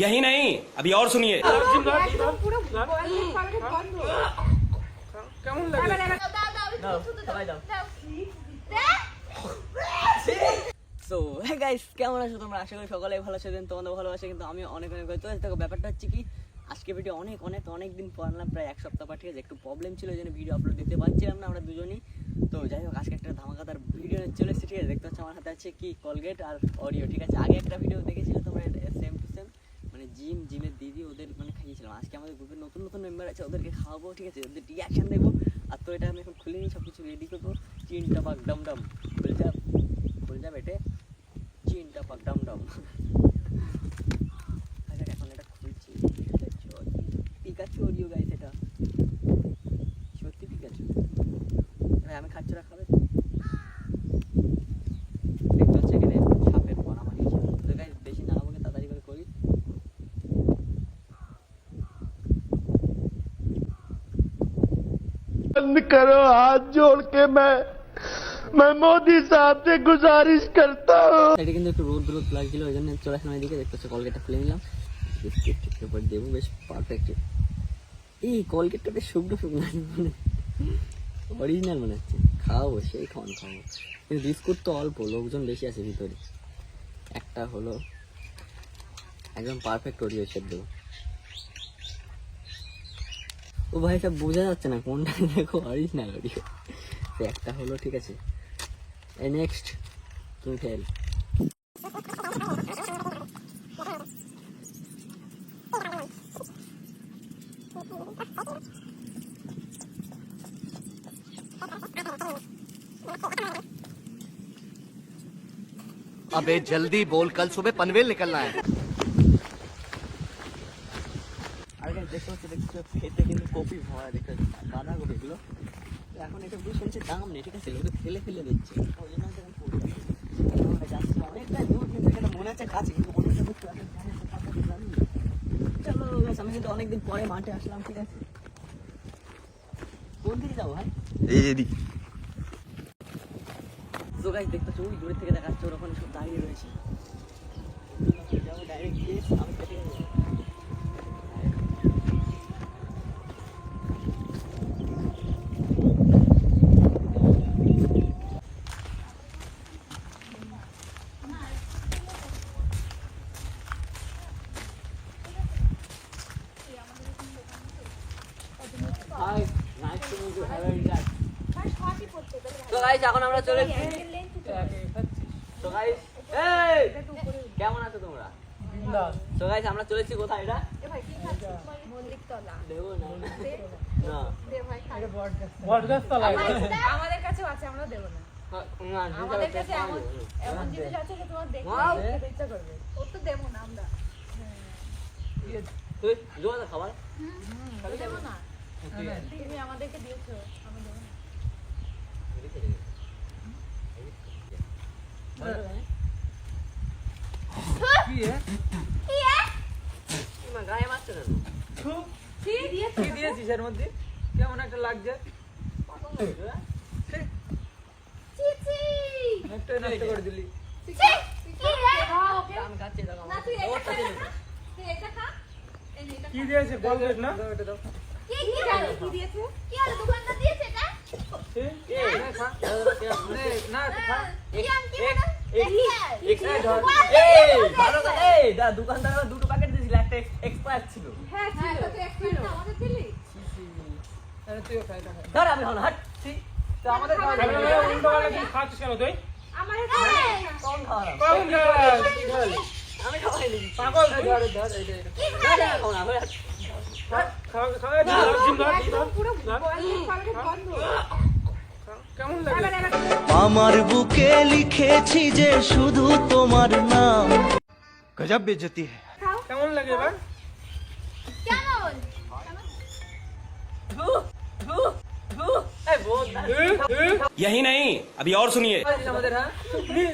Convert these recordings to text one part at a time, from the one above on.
यही नहीं अभी और सुनिए। কেমন লাগে? সো হে গাইস, কেমন আছো তোমরা? আশা করি সকলেই ভালো আছো। তোমাদের ভালোবাসে কিন্তু আমি অনেক অনেক হয়তো। দেখো ব্যাপারটা হচ্ছে কি, আজকে ভিডিও অনেক দিন পর আনলাম, প্রায় এক সপ্তাহ পর। ঠিক আছে, একটু প্রবলেম ছিল, ওই জন্য ভিডিও আপলোড দিতে পারছিলাম না আমরা দুজনই। তো যাই হোক, আজকে একটা ধামাকাদার ভিডিও চলে এসেছে। ঠিক আছে, দেখতে হচ্ছে আমার হাতে আছে কি কলগেট আর অরিও। ঠিক আছে, আগে একটা ভিডিও দেখেছিলে তোমরা সেম টু সেম, মানে জিমের দিদি ওদের মানে খাইয়েছিলাম। আজকে আমাদের গ্রুপের নতুন মেম্বার আছে, ওদেরকে খাওয়াবো। ঠিক আছে, ওদের রিয়াকশন দেবো। আর তো এটা আমি এখন খুলে নিই, সব কিছু রেডি করবো। চিনটা পাক ডম ডম খুল যা বেটে, চিনটা পাক ডম ডম। এখন এটা খুলছি। পিকাচু অরিও গাইস, এটা সত্যি পিকাচু। ভাই আমি খাচ্ছি, ওরা খাবে? দেখতে হচ্ছে এখানে সাপের বড়া বানিয়েছে। তো গাইস বেশি না আমাকে তাড়াতাড়ি করে করি। बंद करो हाथ जोड़ के मैं मोदी साहब से गुजारिश करता हूँ। এটা কিন্তু একটু রোদ লাগছিল, ওই জন্য চলে আসলাম এদিকে। দেখতে হচ্ছে কলগেটটা খুলে নিলাম, বিস্কিট উপর দেবো, বেশ পারফেক্ট। এই কলগেটটা বেশ শুকনো মানে অরিজিনাল মনে হচ্ছে। খাওয়াবো, সেই খাওয়াবো। কিন্তু বিস্কুট তো অল্প, লোকজন বেশি আছে ভিতরে। একটা হলো একদম পারফেক্ট অরিও শেপ দেবো। ও ভাই, সব বোঝা যাচ্ছে না কোনটা দেখো অরিজিনাল অরিও। তো একটা হলো, ঠিক আছে। নেক্সট তুমি ফেল। अबे जल्दी बोल, कल सुबह पनवेल निकलना है। আগে দেখতে খেতে কিন্তু কপি ভরা, দেখতে বাঁধাকপিগুলো। এখন এটা শুনছি দাম নেই। ঠিক আছে, ওটা ফেলে দিচ্ছে, ওই জন্য যাচ্ছি অনেকটা দূর। কিন্তু এখানে মনে হচ্ছে কাছে, কিন্তু অনেকটা দূর। চলো আমি কিন্তু অনেকদিন পরে মাঠে আসলাম। ঠিক আছে, কোন দিকে যাবো ভাই? এদিকে। তো গাইস দেখতে পাচ্ছ, ওই দূরের থেকে দেখাচ্ছে ওরা ওখানে সব দাঁড়িয়ে রয়েছে। যাবো ডাইরেক্ট গিয়ে আমি কেটে যাবো। Hi, nice to meet you. How are you guys? তো গাইস এখন আমরা চলে এসেছি। তো গাইস এই কেমন আছো তোমরা? বিন্দাস। তো গাইস আমরা চলে এসেছি কোথায়? এটা মল্লিকতলা। দেবো না না দে ভাই, এটা বটগাছতলা। আমাদের কাছেও আছে, আমরা দেব না। না আমাদের কাছে এমন জিনিস আছে যে তোমার দেখতে ইচ্ছা করবে, ও তো দেব না আমরা। তুই জোড়া খাবার খাবি দেব না। তুমি আমাদেরকে দিয়েছো, আমরা দেব না। কি গায়ে মারছো না? কি দিয়েছিস এর মধ্যে? কেমন একটা লাগছে। একটা নষ্ট করে দিলি। আমি খাচ্ছি, কি দিয়েছে? কলগেট না? কি দিয়েছে? কি আর দোকানদার দিয়েছে এটা? দোকানদার দুটো প্যাকেট দিয়েছিল, একটা এক্সপায়ার ছিল। আমি হাট আমাদের আমি খাওয়াই পাগল। আমার বুকে লিখেছি যে শুধু তোমার নাম। गजब बेइज्जती है। কেমন লাগে এবার? यही नहीं अभी और सुनिए।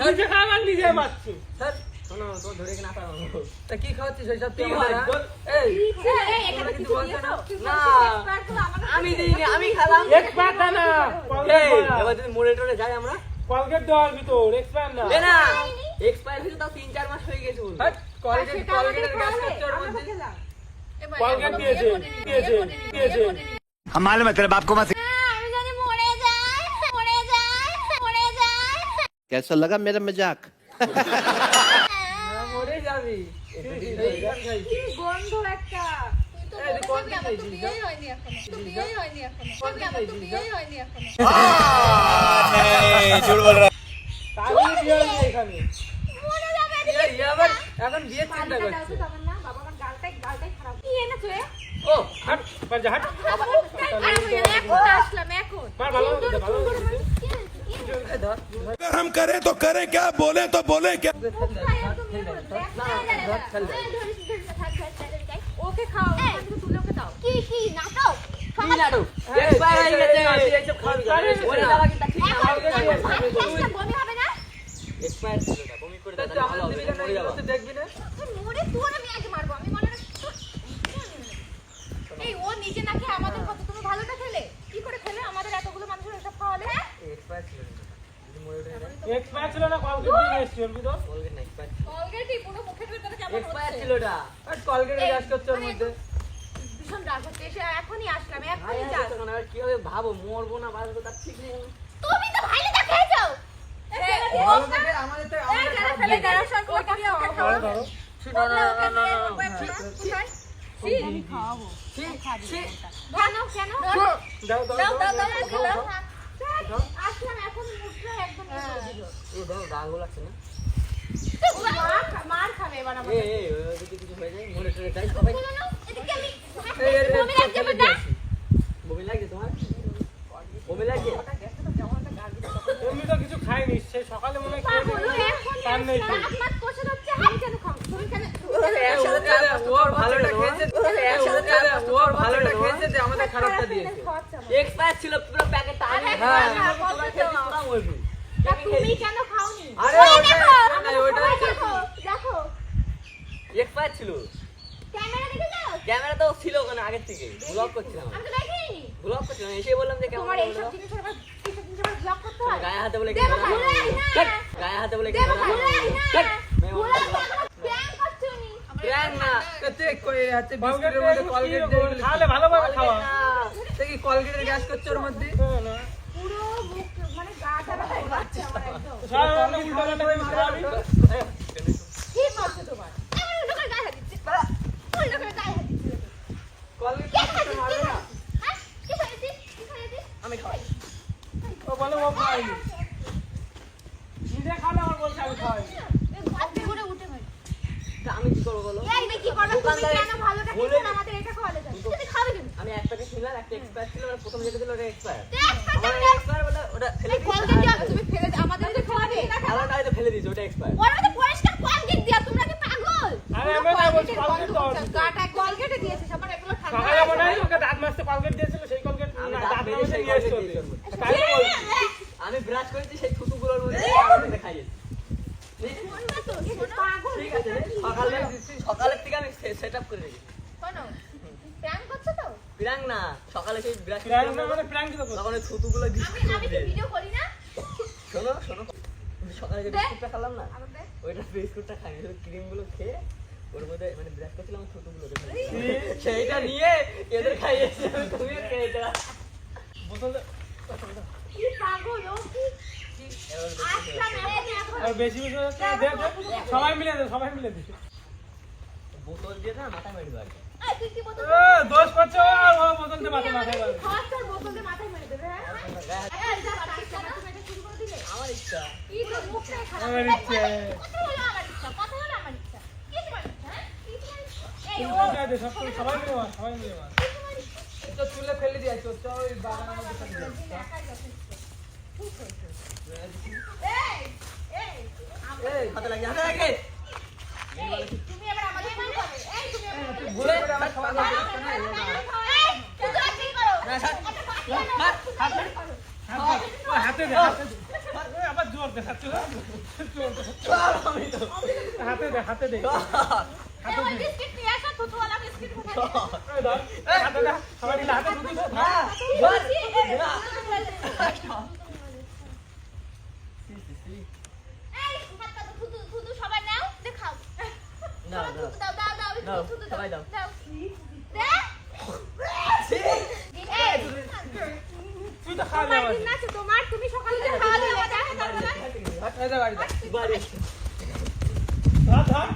নিজে খাবার নিজে মারছি। কি খাওয়াচ্ছিস? আমি দিইনি, আমি খেলাম। এক পাতা না। এবার যদি মোড়ে টোড়ে যাই আমরা, কলগেট দেওয়ার ভিতর এক্সপায়ার না এ না এক্সপায়ার হয়েছে তাও 3-4 মাস হয়ে গেছে বলবো। হাট, কলগেটের গ্যাস কাটছে ওর মধ্যে কলগেট দিয়েছে দিয়েছে हम मालूम है तेरे बाप को मत আমি জানি মরে যায় মরে যায় মরে যায় कैसा लगा मेरा मजाक মরে যাবি কি গন্ধ একটা এই যে কোন আমার তো বিয়েই হয়নি এখনো তো বিয়েই হয়নি এখনো আমার তো বিয়েই হয়নি এখনো তাহলে বিয়ে হয়নি এখানে মরে যাবে আবার এখন বিয়ে চিন্তা গালটা করছে। দাও তো না বাবা আমার গালটাই খারাপ কি এনেছো এ ও হাট পার যা হাট মুখটাই খারাপ হয়ে গেল এখন আসলাম এখন মার ভালো করে ভালো করে अगर हम करें तो करें क्या बोले तो बोले क्या ওকে খাও তুলে ওকে দাও কি কি নাটক কি নাটক এক্সপায়ার হয়ে গেছে এইসব খাওয়াবি ওই দাও কিন্তু ঠিক না বমি হবে না এক্সপায়ার ছিল না বমি করে দাও ভালো হবে মরে যাবে দেখবি না মরে তোর আমি আগে মারবো আমি মনে এই ও নিজে না খেয়ে আমাদের কত তুমি ভালোটা খেলে কি করে খেলে আমাদের এতগুলো মানুষের এসব খাওয়ালে এক্সপায়ার ছিল না যদি মরে ওঠে না এক্সপায়ার ছিল না কলগেট দিয়ে এসছি ওর ভিতর বলবে না এক্সপায়ার অলরেডি পুরো মুখের ভিতরে কেমন এক্সপায়ার হচ্ছে ছিল ওটা হাট কলগেটের গ্যাস কাটছে ওর মধ্যে ভীষণ রাগ হচ্ছে এসে এখনই আসলাম ভাই এখনই আছে যাস তখন আর কি হবে ভাবো মরবো না বাঁচবো তার ঠিক নেই তুমি তো ভাইলেটা খেয়ে যাও আমাদের তো ফেলে দাও সব ওটা খাও ধরো কেন দাও দাও দাও দাও দাও আসলাম এখন মুখটা একদম এই দাও রাগও লাগছে না মার খাবে এবার আমার এই ওদিকে কিছু হয়ে যায় মরে টরে যাই সবাই এদিকে আমি বমি লাগছে বেটা বমি লাগছে তোমার বমি লাগছে এমনি তো কিছু খাইনি সে সকালে মনে হয় খেয়ে পাগল দিয়েছে। এখন তার নেই তো। আপনার কোষে হচ্ছে আমি কেন খাও তুমি কেন ওর ভালোটা খেয়েছে ওর ভালোটা খেয়েছে যে আমাদের খারাপটা দিয়েছে এক্সপায়ার ছিল পুরো প্যাকেটটা আমি তুমি কেন খাওনি আরে ওই ওটা- দেখো, না, ওইটা ওই হচ্ছে- দেখো দেখো এক্সপায়ার ছিল ক্যামেরা দেখে যাও ক্যামেরা তো ছিল ওখানে আগের থেকে ব্লগ করছিলাম আমি তো দেখিনি ব্লগ করছিলাম এসে বললাম যে কেমন তোমার এইসব জিনিসের আবার এইসব জিনিসের আবার ব্লক করতে হয় গায়ে হাতে বলে কি দেবো ধরা ভালো লাগে না। ধ্যাৎ, গায়ে হাতে বলে কি দেবো ধরা ভালো লাগে না। ধ্যাৎ, মেয়ে ভুলে বলছে, যাও, প্র্যাঙ্ক করছো নি। প্র্যাঙ্ক না কলগেট খাওয়ালে ভালোভাবে খাওয়া না পুরো মুখ মানে গাটা ব্যথা করছে আমার একদম সারা উল্টো পাল্টা করে খাওয়াবি কি করছো তোমার এমন উল্টো করে গায়ে হাত দিচ্ছে উল্টো করে গায়ে হাত দিচ্ছে কি খাইছিস? হ্যাঁ? কি খাইছিস? কি খাইছিস? আমি খাওয়াই ও বলে ও খাওয়াইনি নিজে খাওয়ালে আমার বলছে আমি খাওয়াই এই গল্পে করে উঠে ভাই তা আমি কি করবো বলো এই বে কি করবে তুমি দোকানদার কেন ভালোটা বলে- খেয়েছো আমাদের এটা খাওয়ালে যাও তুমি খাবে কেন আমি এক প্যাকেট নিলাম একটা এক্সপায়ার ছিল আর প্রথম যেটা ছিল ওটা এক্সপায়ার দেখ আমার এক্সপায়ার বলে ওটা ফেলে দিয়েছি কলগেট দিয়া তুমি ফেলে দাও আমাদের তো খাওয়াবে আলাদা আলাদা ফেলে দিয়েছি ওটা এক্সপায়ার ওর মধ্যে পরিষ্কার কলগেট দিয়া তোমরা কি পাগল আরে আমি না বলছি কলগেট দাও গাটা কলগেটে দিয়েছিস আমার এগুলো ঠান্ডা সকালে মনে হয় ওকে দাঁত মাজতে কলগেট দিয়েছিল সেই কলগেট আমি না দাঁত দাঁত মেজে মাজতে সেই নিয়ে এসছো কলগেট দিয়েছি। তাই তো বলছি আমি ব্রাশ করেছি সেই থুতুগুলোর মধ্যে আমাকে খাইয়েছি পাগল ঠিক আছে সকালের থেকে আমি সেট আপ করে রেখেছি শোনো প্র্যাঙ্ক করছো তো প্রাং না সকালে সেই ব্রাশ প্র্যাঙ্ক না মানে প্র্যাঙ্ক তো করছি। তখন ওই থুতুগুলো আমি আমি কি ভিডিও করি না শোনো শোনো আমি সকালে যে দে। বিস্কুটটা খেলাম না আমাকে ওইটা বিস্কুটটা খাই ক্রিম গুলো খেয়ে ওর মধ্যে মানে ব্রাশ করছিলাম থুতুগুলো সেইটা নিয়ে এদের খাইয়েছি আমি তুমিও খেয়েছো বোতল দে। কি পাগল ও কি আচ্ছা না এখন আর বেশি বেশি হচ্ছে দে দে সবাই মিলে দে সবাই মিলে দে বোতল দিয়ে না মাথা মেরে দেবো এই তুই কি বোতল দোষ করছো আর ও বোতল দিয়ে মাথা মাথায় মারবে। খাওয়ার তোর বোতল দিয়ে মাথায় মেরে দেবে হ্যাঁ এই যা পাঠিয়ে না তুমি এটা শুরু করে দিলে আমার ইচ্ছা কি তো মুখটাই খারাপ আমার ইচ্ছে। কথা হলো আমার ইচ্ছা কথা হলো আমার ইচ্ছা কি তোমার ইচ্ছা হ্যাঁ কি তোমার ইচ্ছা? এই ও দে দে সব সবাই মিলে মার সবাই মিলে মার কি তোমার ইচ্ছা? তো চুলে ফেলে দিয়েছো তো ওই বাগানের মধ্যে ফেলে দিয়েছো দিলে একাই যথেষ্ট। ঠিক হয়েছে। এই, এই, এই হাতে লাগে হাতে লাগে এই, তুমি এবার আমাদের ফোন করবে। এই, তুমি এবার আমাদের ফোন ভুলে করে আমার সবাই করবে। এই, তুমি আর কি করো? হাতে দে হাতে দে ওই আবার জোর দে হাতে দে জোর দে আমি তো হাতে দে হাতে দে এই, ওই বিস্কিট নিয়ে আসো, থুতুওয়ালা বিস্কিট কোথায়? ওই ধর হাতে দে সবাই মিলে হাতে দুটো দে হ্যাঁ বলছি, এই, হাত পা থুতু থুতু সবাই নাও দেখাও নাও, সবাই নাও। থুতু দাও দাও দাও নাও, থুতু সবাই দাও। দাও এই তুই তো খাওয়া তোমার দিন আছে তোমার তুমি সকালে যে খাওয়া দিলে এটা বাড়ি বাড়ি। হাত হাত